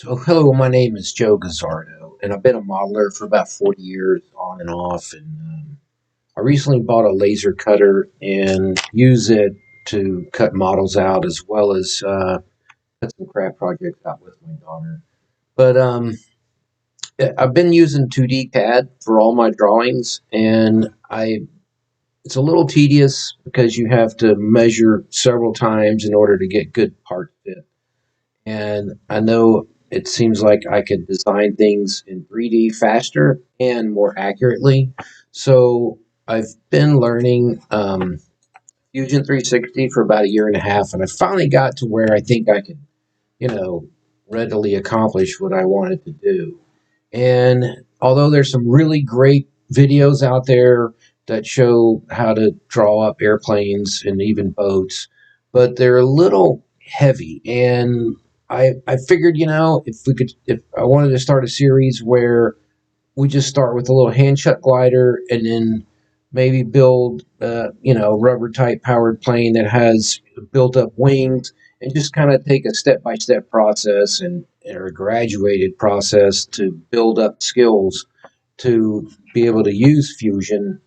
So, hello, my name is Joe Gazzardo, and I've been a modeler for about 40 years on and off. And I recently bought a laser cutter and use it to cut models out as well as cut some craft projects out with my daughter. But I've been using 2D CAD for all my drawings, and it's a little tedious because you have to measure several times in order to get good part fit. And I know it seems like I could design things in 3D faster and more accurately. So I've been learning Fusion 360 for about a year and a half, and I finally got to where I think I could, you know, readily accomplish what I wanted to do. And although there's some really great videos out there that show how to draw up airplanes and even boats, but they're a little heavy. And I figured, if I wanted to start a series where we just start with a little hand shut glider and then maybe build, rubber type powered plane that has built up wings and just kind of take a step by step process and or a graduated process to build up skills to be able to use Fusion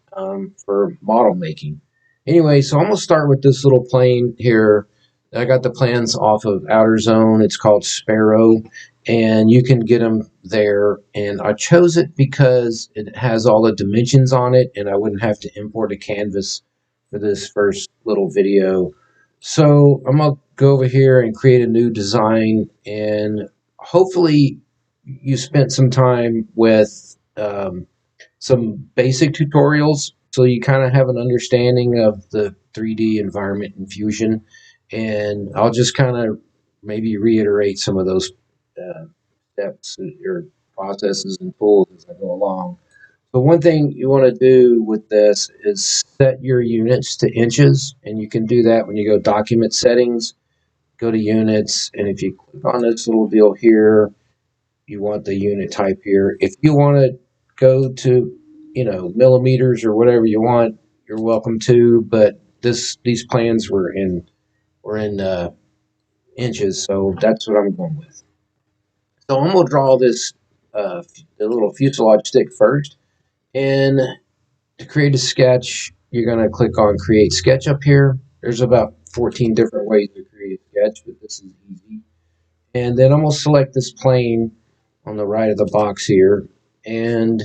for model making. Anyway, so I'm going to start with this little plane here. I got the plans off of Outer Zone. It's called Sparrow, and you can get them there. And I chose it because it has all the dimensions on it, and I wouldn't have to import a canvas for this first little video. So I'm going to go over here and create a new design, and hopefully you spent some time with some basic tutorials so you kind of have an understanding of the 3D environment in Fusion. And I'll just kind of maybe reiterate some of those uh, steps or processes and tools as I go along. But one thing you want to do with this is set your units to inches, and you can do that when you go document settings, go to units, and if you click on this little deal here, you want the unit type here. If you want to go to, millimeters or whatever you want, you're welcome to. But these plans were in inches, so that's what I'm going with. So I'm gonna draw this the little fuselage stick first, and to create a sketch, you're gonna click on Create Sketch up here. There's about 14 different ways to create a sketch, but this is easy. And then I'm gonna select this plane on the right of the box here, and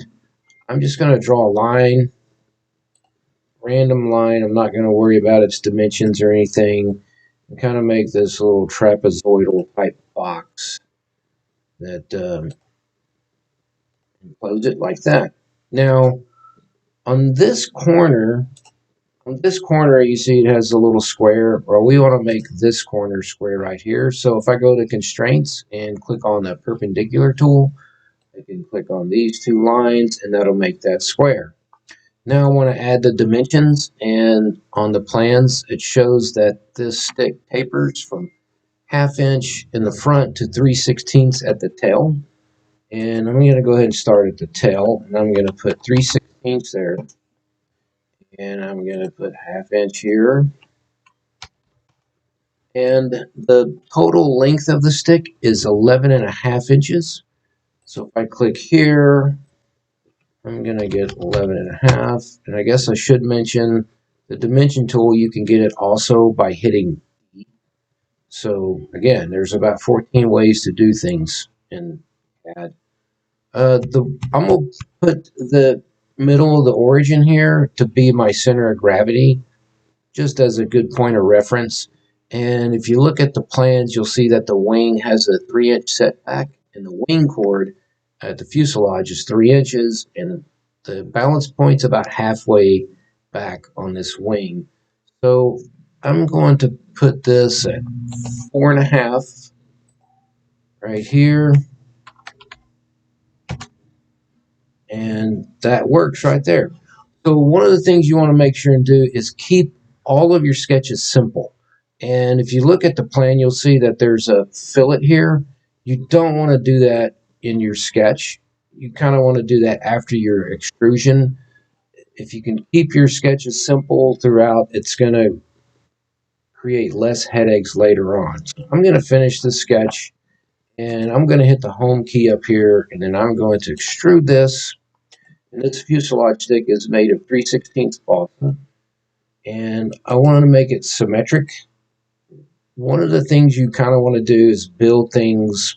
I'm just going to draw a line, random line. I'm not going to worry about its dimensions or anything, and kind of make this little trapezoidal type box that close it like that. Now on this corner, you see it has a little square. Well, we want to make this corner square right here. So if I go to constraints and click on the perpendicular tool, I can click on these two lines, and that'll make that square. Now I want to add the dimensions, and on the plans it shows that this stick tapers from 1/2 inch in the front to 3/16 at the tail. And I'm going to go ahead and start at the tail, and I'm going to put 3/16 there, and I'm going to put 1/2 inch here. And the total length of the stick is 11.5 inches. So if I click here, I'm going to get 11.5. And I guess I should mention the dimension tool, you can get it also by hitting E. So again, there's about 14 ways to do things in CAD. I'm going to put the middle of the origin here to be my center of gravity, just as a good point of reference. And if you look at the plans, you'll see that the wing has a 3-inch setback, and the wing chord at the fuselage is 3 inches, and the balance point's about halfway back on this wing. So I'm going to put this at 4.5 right here, and that works right there. So one of the things you want to make sure and do is keep all of your sketches simple. And if you look at the plan, you'll see that there's a fillet here. You don't want to do that in your sketch. You kind of want to do that after your extrusion. If you can keep your sketches simple throughout, it's going to create less headaches later on. So I'm going to finish the sketch, And I'm going to hit the home key up here, and then I'm going to extrude this. And this fuselage stick is made of 3/16 balsa. And I want to make it symmetric. One of the things you kind of want to do is build things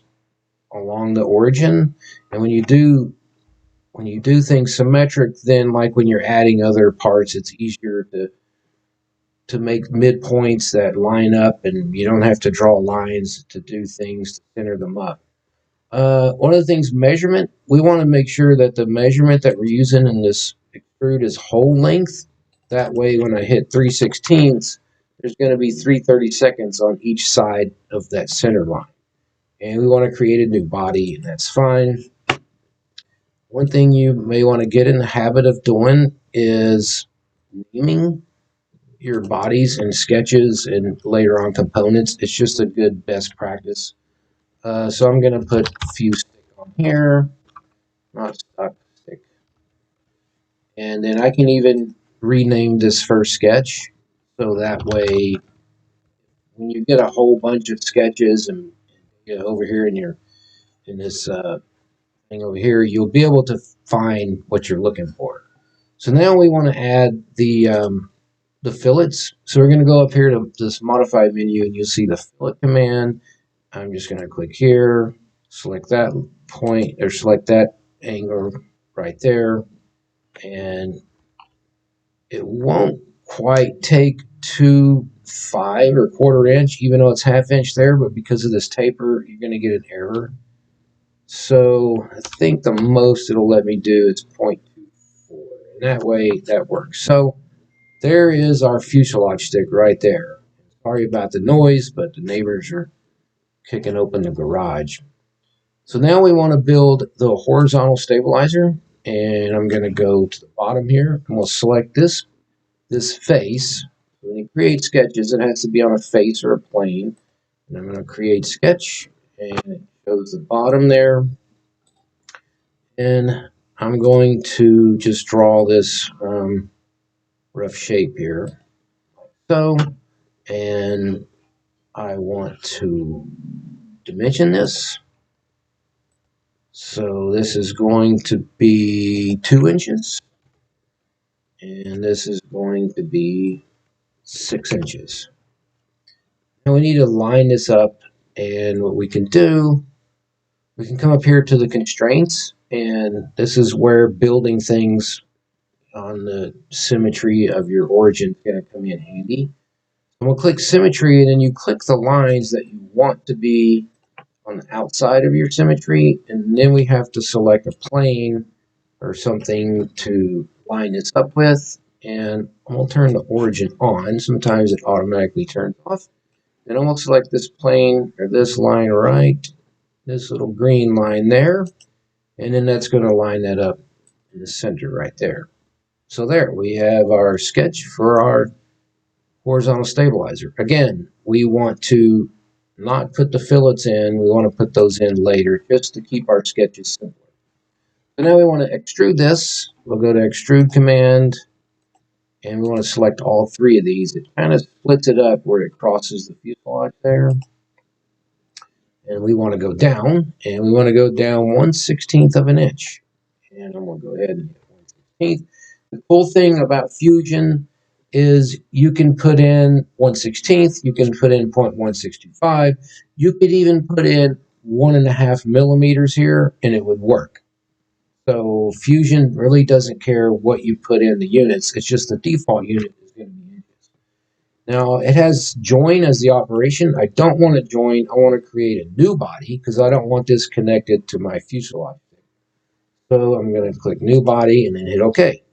along the origin. And when you do things symmetric, then like when you're adding other parts, it's easier to make midpoints that line up, and you don't have to draw lines to do things to center them up. One of the things, measurement, we want to make sure that the measurement that we're using in this extrude is whole length. That way, when I hit 3/16, there's going to be 3/32 on each side of that center line. And we want to create a new body, and that's fine. One thing you may want to get in the habit of doing is naming your bodies and sketches and later on components. It's just a good best practice. So I'm going to put Fuse stick on here, not stock stick. And then I can even rename this first sketch. So that way, when you get a whole bunch of sketches and over here in this thing over here, you'll be able to find what you're looking for. So now we want to add the fillets. So we're going to go up here to this modify menu, and you'll see the fillet command. I'm just going to click here, select that point, or select that angle right there, and it won't quite take 2.5 or 1/4 inch, even though it's 1/2 inch there, but because of this taper, you're going to get an error. So I think the most it'll let me do is 0.24, and that way that works. So there is our fuselage stick right there. Sorry about the noise, but the neighbors are kicking open the garage. So now we want to build the horizontal stabilizer, and I'm going to go to the bottom here, and we'll select this face. When you create sketches, it has to be on a face or a plane. And I'm going to create sketch, and it shows the bottom there. And I'm going to just draw this rough shape here. So, and I want to dimension this. So this is going to be 2 inches, and this is going to be 6 inches. Now we need to line this up, and what we can do, we can come up here to the constraints, and this is where building things on the symmetry of your origin is going to come in handy. And we'll click symmetry, and then you click the lines that you want to be on the outside of your symmetry, and then we have to select a plane or something to line this up with, and we'll turn the origin on. Sometimes it automatically turns off. And I'm going to select this plane or this line right, this little green line there, and then that's going to line that up in the center right there. So there we have our sketch for our horizontal stabilizer. Again, we want to not put the fillets in, we want to put those in later just to keep our sketches simple. So now we want to extrude this. We'll go to extrude command, and we want to select all 3 of these. It kind of splits it up where it crosses the fuselage there. And we want to go down, and we want to go down 1/16 of an inch. And I'm going to go ahead and hit 1/16. The cool thing about Fusion is you can put in 1/16, you can put in 0.165, you could even put in 1.5 millimeters here, and it would work. So Fusion really doesn't care what you put in the units. It's just the default unit is going to be inches. Now it has join as the operation. I don't want to join. I want to create a new body because I don't want this connected to my fuselage. So I'm going to click new body and then hit OK.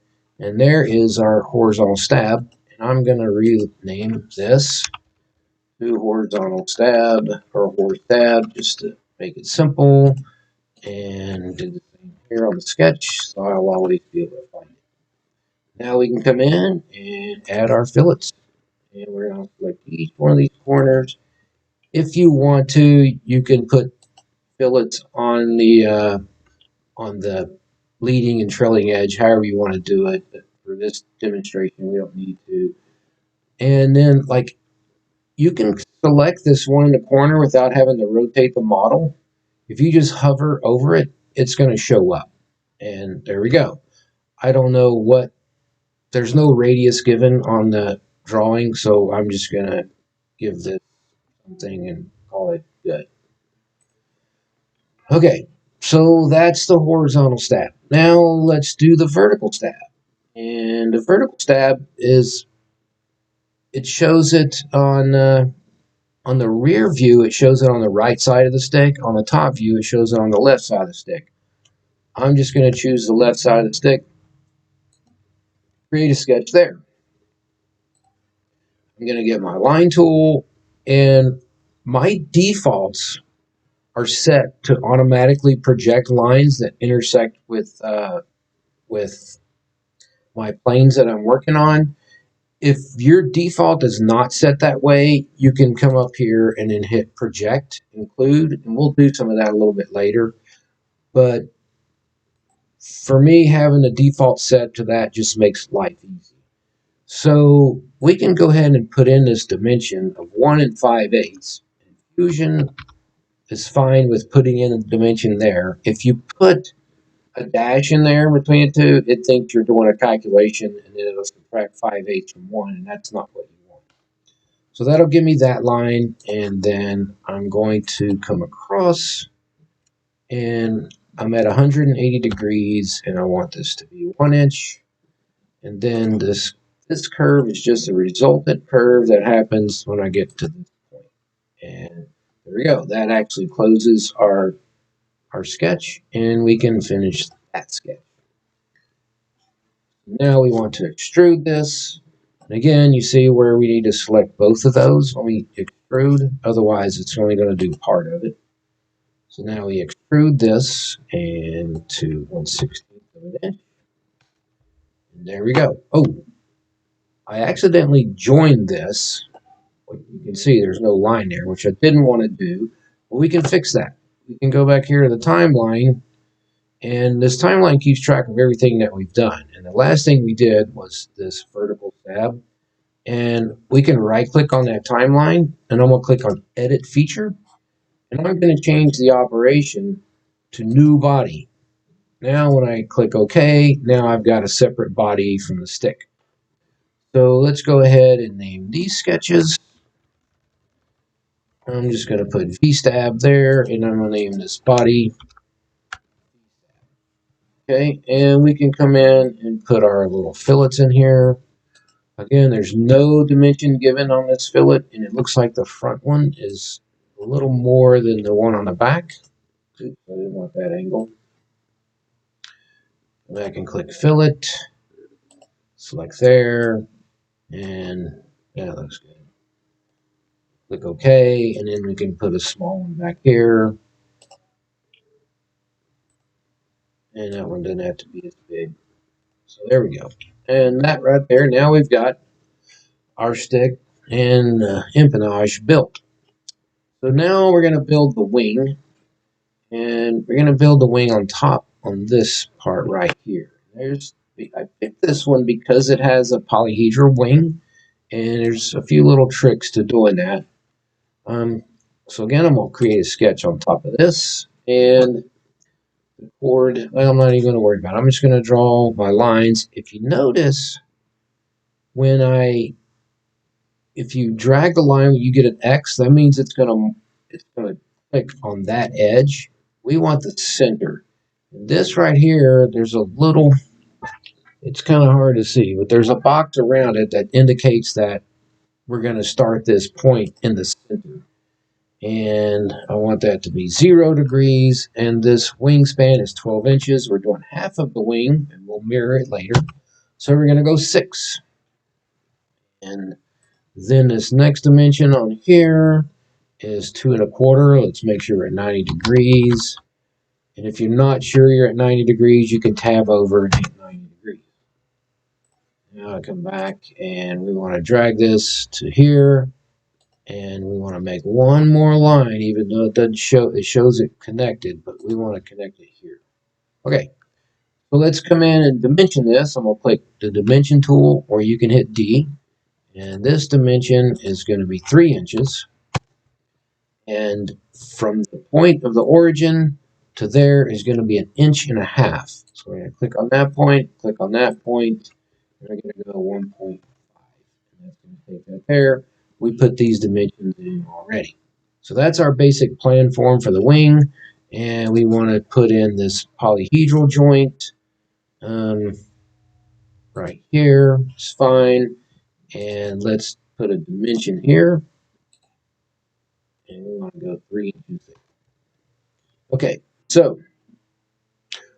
And there is our horizontal stab. And I'm going to rename this to horizontal stab or hor stab just to make it simple. And do the same here on the sketch, so I'll always be able to find it. Now we can come in and add our fillets. And we're going to select each one of these corners. If you want to, you can put fillets on the leading and trailing edge, however you want to do it. But for this demonstration, we don't need to. And then, like, you can select this one in the corner without having to rotate the model. If you just hover over it, it's going to show up. And there we go. I don't know what, there's no radius given on the drawing, so I'm just going to give this something and call it good. Okay, so that's the horizontal stab. Now let's do the vertical stab. And the vertical stab is, it shows it on the rear view, it shows it on the right side of the stick. On the top view, it shows it on the left side of the stick. I'm just going to choose the left side of the stick, create a sketch there. I'm going to get my line tool, and my defaults are set to automatically project lines that intersect with my planes that I'm working on. If your default is not set that way, you can come up here and then hit project include, and we'll do some of that a little bit later. But for me, having the default set to that just makes life easy. So we can go ahead and put in this dimension of 1 5/8. Fusion is fine with putting in a dimension there. If you put a dash in there between the two, it thinks you're doing a calculation, and then it'll subtract 5/8 from 1, and that's not what you want. So that'll give me that line, and then I'm going to come across, and I'm at 180 degrees, and I want this to be 1 inch. And then this curve is just a resultant curve that happens when I get to this point. And there we go. That actually closes our sketch, and we can finish that sketch. Now we want to extrude this. And again, you see where we need to select both of those when we extrude. Otherwise, it's only going to do part of it. So now we extrude this and to 1/16 of an inch. And there we go. Oh, I accidentally joined this. You can see there's no line there, which I didn't want to do. But we can fix that. We can go back here to the timeline, and this timeline keeps track of everything that we've done. And the last thing we did was this vertical stab. And we can right-click on that timeline, and I'm going to click on Edit Feature. And I'm going to change the operation to New Body. Now when I click OK, now I've got a separate body from the stick. So let's go ahead and name these sketches. I'm just going to put V-stab there, and I'm going to name this body. Okay, and we can come in and put our little fillets in here. Again, there's no dimension given on this fillet, and it looks like the front one is a little more than the one on the back. Oops, I didn't want that angle. And I can click fillet, select there, and yeah, that looks good. Click OK, and then we can put a small one back here. And that one doesn't have to be as big. So there we go. And that right there, now we've got our stick and empennage built. So now we're going to build the wing. And we're going to build the wing on top on this part right here. I picked this one because it has a polyhedral wing. And there's a few little tricks to doing that. So again, I'm going to create a sketch on top of this. And the chord, well, I'm not even going to worry about it. I'm just going to draw my lines. If you notice, if you drag the line, you get an X, that means it's going to click on that edge. We want the center. This right here, there's a little, it's kind of hard to see, but there's a box around it that indicates that we're going to start this point in the center. And I want that to be 0 degrees, and this wingspan is 12 inches. We're doing half of the wing, and we'll mirror it later. So we're going to go 6. And then this next dimension on here is 2 1/4. Let's make sure we're at 90 degrees. And if you're not sure you're at 90 degrees, you can tab over and hit 90 degrees. Now I come back, and we want to drag this to here. And we want to make one more line, even though it doesn't show, it shows it connected, but we want to connect it here. Okay, so let's come in and dimension this. I'm going to click the dimension tool, or you can hit D. And this dimension is going to be 3 inches. And from the point of the origin to there is going to be 1.5 inches. So we're going to click on that point, click on that point, and we're going to go 1.5. And that's going to take that there. We put these dimensions in already. So that's our basic plan form for the wing. And we want to put in this polyhedral joint right here. It's fine. And let's put a dimension here. And we want to go 3 inches. Okay, so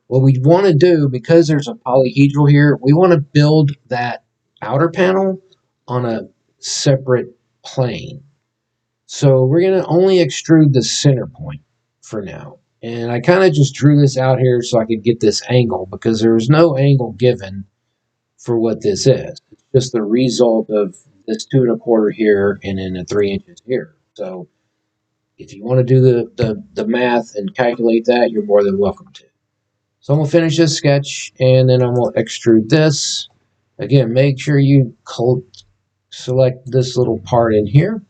what we want to do, because there's a polyhedral here, we want to build that outer panel on a separate plane. So we're going to only extrude the center point for now. And I kind of just drew this out here so I could get this angle, because there was no angle given for what this is. It's just the result of this 2.25 here and then the 3 inches here. So if you want to do the math and calculate that, you're more than welcome to. So I'm going to finish this sketch, and then I'm going to extrude this. Again, make sure you select this little part in here.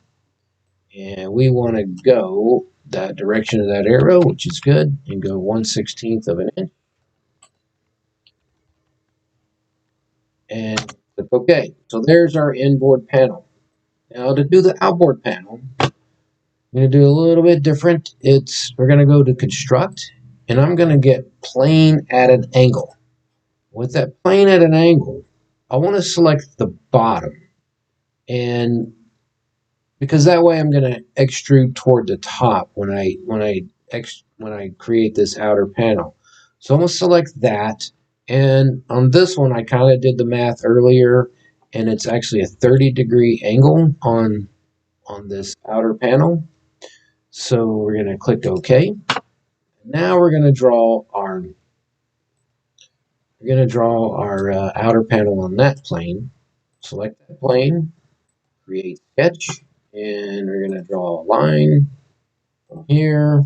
And we want to go that direction of that arrow, which is good, and go 1/16 of an inch. And click OK. So there's our inboard panel. Now to do the outboard panel, I'm going to do a little bit different. We're going to go to construct, and I'm going to get plane at an angle. With that plane at an angle, I want to select the bottom, and because that way I'm going to extrude toward the top when I create this outer panel. So I'm going to select that, and on this one I kind of did the math earlier, and it's actually a 30-degree angle on this outer panel. So we're going to click OK. Now we're going to draw our outer panel on that plane. Select that plane, create sketch, and we're going to draw a line from here.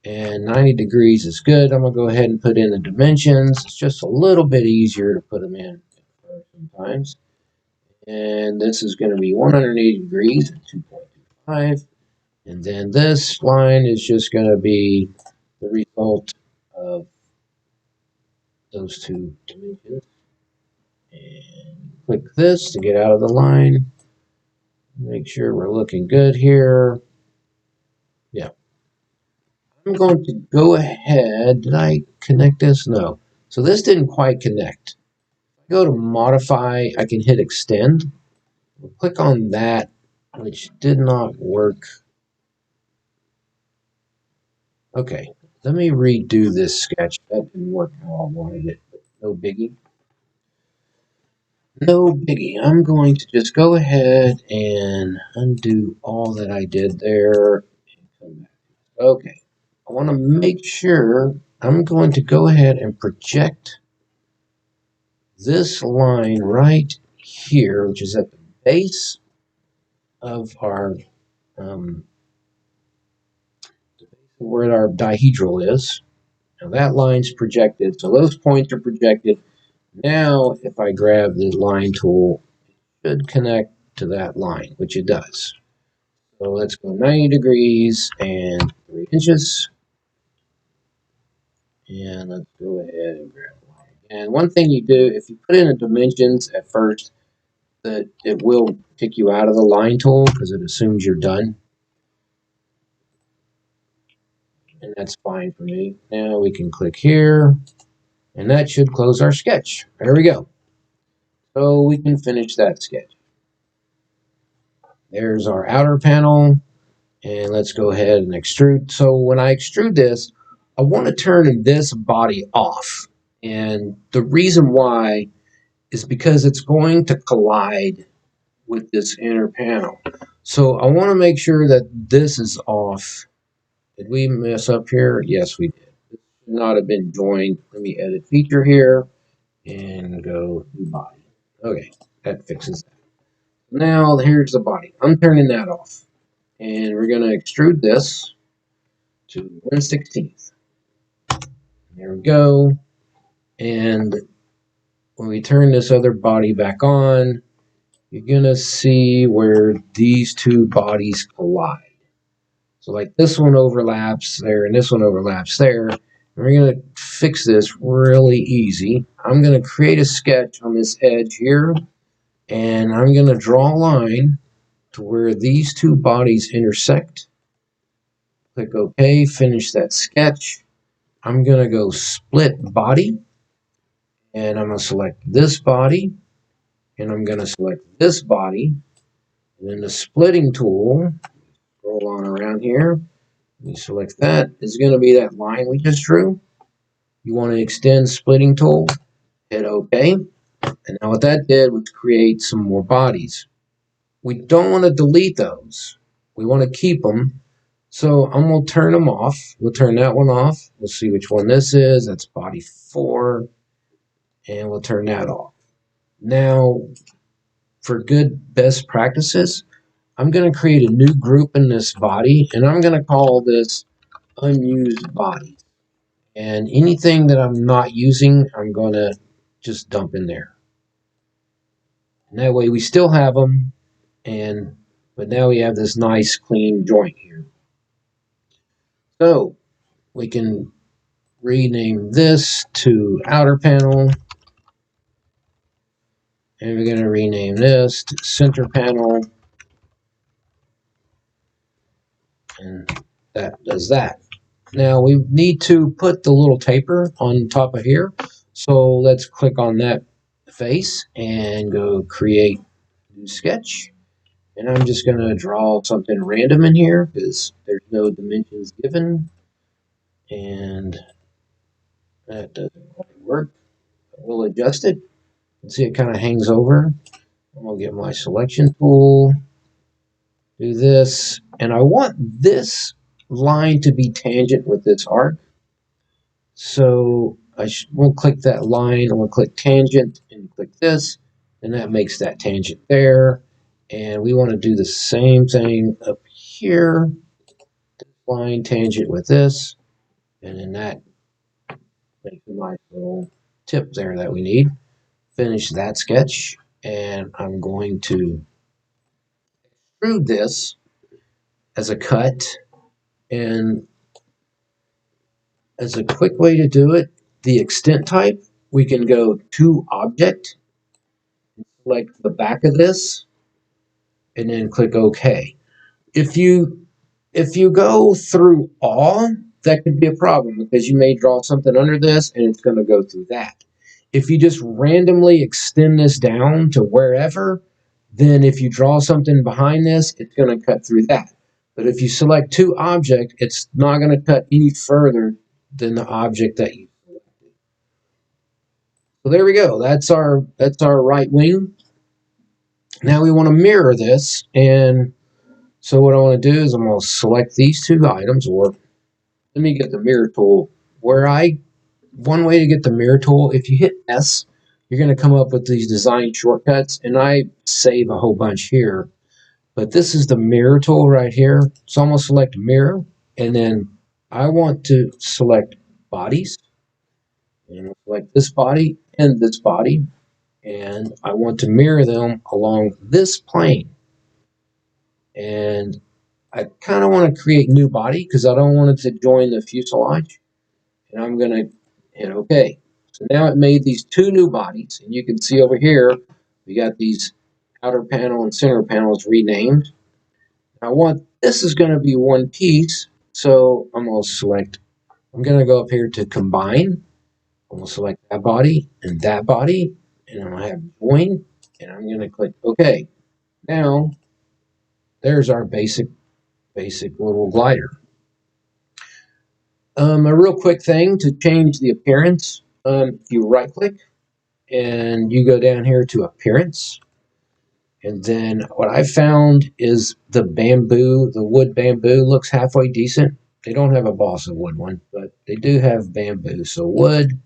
And 90 degrees is good. I'm going to go ahead and put in the dimensions. It's just a little bit easier to put them in sometimes. And this is going to be 180 degrees at 2.25. And then this line is just going to be the result of those two dimensions. And click this to get out of the line. Make sure we're looking good here. Yeah. I'm going to go ahead. Did I connect this? No. So this didn't quite connect. Go to modify. I can hit extend. We'll click on that, which did not work. Okay. Let me redo this sketch. That didn't work how I wanted it. But no biggie. No biggie. I'm going to just go ahead and undo all that I did there. Okay. I want to make sure I'm going to go ahead and project this line right here, which is at the base of our where our dihedral is. Now that line's projected, so those points are projected. Now, if I grab the line tool, it should connect to that line, which it does. So let's go 90 degrees and 3 inches. And let's go ahead and grab the line. And one thing you do, if you put in the dimensions at first, that it will kick you out of the line tool because it assumes you're done. And that's fine for me. Now we can click here, and that should close our sketch. There we go. So we can finish that sketch. There's our outer panel, and let's go ahead and extrude. So when I extrude this, I want to turn this body off. And the reason why is because it's going to collide with this inner panel. So I want to make sure that this is off. Did we mess up here? Yes, we did. This should not have been joined. Let me edit feature here and go new body. Okay, that fixes that. Now here's the body. I'm turning that off. And we're going to extrude this to 1/16. There we go. And when we turn this other body back on, you're going to see where these two bodies collide. So like this one overlaps there and this one overlaps there. And we're going to fix this really easy. I'm going to create a sketch on this edge here, and I'm going to draw a line to where these two bodies intersect. Click OK, finish that sketch. I'm going to go split body, and I'm going to select this body, and I'm going to select this body, and then the splitting tool, roll on around here, you select that, is going to be that line we just drew. You want to extend splitting tool, hit OK, and now what that did was create some more bodies. We don't want to delete those. We want to keep them. So I'm going to turn them off. We'll turn that one off. We'll see which one this is. That's body 4. And we'll turn that off. Now, for good best practices, I'm going to create a new group in this body, and I'm going to call this unused body. And anything that I'm not using, I'm going to just dump in there. And that way we still have them, but now we have this nice clean joint here. So we can rename this to outer panel, and we're going to rename this to center panel, and that does that. Now we need to put the little taper on top of here, so let's click on that face and go create new sketch. And I'm just going to draw something random in here because there's no dimensions given, and that doesn't quite work. We'll adjust it. See, it kind of hangs over. I'm going to get my selection tool, do this, and I want this line to be tangent with this arc. So we'll click that line, and we'll click tangent, and click this, and that makes that tangent there. And we want to do the same thing up here. Line tangent with this, and then that makes a nice little tip there that we need. Finish that sketch, and I'm going to extrude this as a cut. And as a quick way to do it, the extent type, we can go to object, select the back of this, and then click OK. If you go through all, that could be a problem because you may draw something under this and it's going to go through that. If you just randomly extend this down to wherever, then if you draw something behind this, it's going to cut through that. But if you select to object, it's not going to cut any further than the object that you selected. So there we go. That's our right wing. Now we want to mirror this, and so what I want to do is I'm going to select these two items, or let me get the mirror tool. One way to get the mirror tool, if you hit S, you're going to come up with these design shortcuts, and I save a whole bunch here. But this is the mirror tool right here. So I'm going to select mirror, and then I want to select bodies. And I'll select this body and this body, and I want to mirror them along this plane. And I kind of want to create new body because I don't want it to join the fuselage. And I'm going to hit OK. So now it made these two new bodies. And you can see over here, we got these outer panel and center panels renamed. This is going to be one piece. So I'm going to go up here to combine. I'm going to select that body, and I'm going to have join, and I'm going to click OK. Now, there's our basic little glider. A real quick thing to change the appearance, you right click and you go down here to appearance, and then what I found is the wood bamboo looks halfway decent. They don't have a balsa wood one, but they do have bamboo. So wood,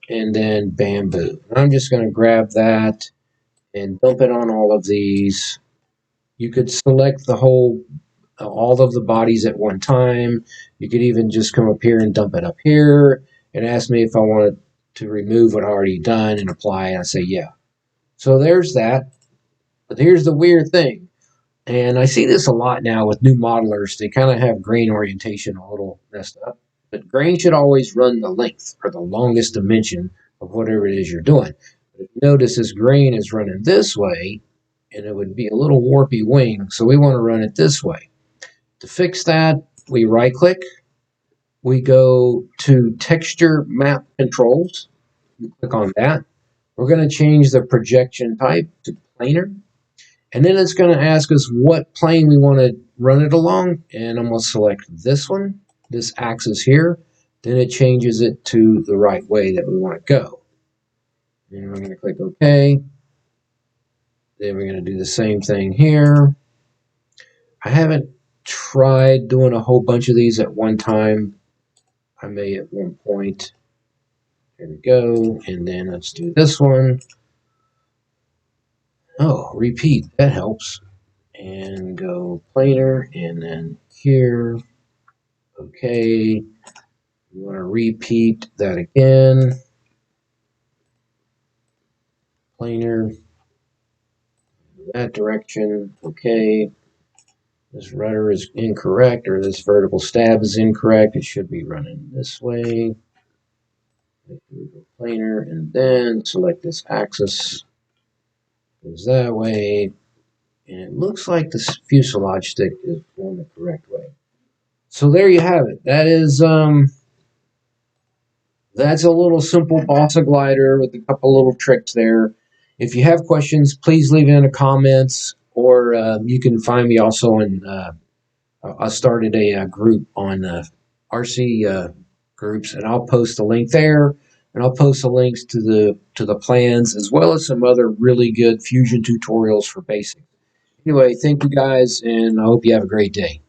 and then bamboo. And I'm just going to grab that and dump it on all of these. You could select all of the bodies at one time. You could even just come up here and dump it up here and ask me if I wanted to remove what I already done and apply, and I say yeah. So there's that. But here's the weird thing. And I see this a lot now with new modelers. They kind of have grain orientation a little messed up. But grain should always run the length or the longest dimension of whatever it is you're doing. But if you notice this grain is running this way, and it would be a little warpy wing, so we want to run it this way. To fix that, we right click, we go to texture map controls, click on that. We're going to change the projection type to planar. And then it's going to ask us what plane we want to run it along. And I'm going to select this one, this axis here. Then it changes it to the right way that we want to go. And we're going to click OK. Then we're going to do the same thing here. I haven't tried doing a whole bunch of these at one time. I may at one point. Here we go. And then let's do this one. Oh, repeat. That helps. And go planar. And then here. Okay. We want to repeat that again. Planar. That direction. Okay. This rudder is incorrect, or this vertical stab is incorrect. It should be running this way. Planar, and then select this axis. Goes that way. And it looks like the fuselage stick is going the correct way. So there you have it. That is that's a little simple Balsa glider with a couple little tricks there. If you have questions, please leave it in the comments, or you can find me also in. I started a group on RC groups, and I'll post a link there, and I'll post the links to the plans as well as some other really good Fusion tutorials for basics. Anyway, thank you guys, and I hope you have a great day.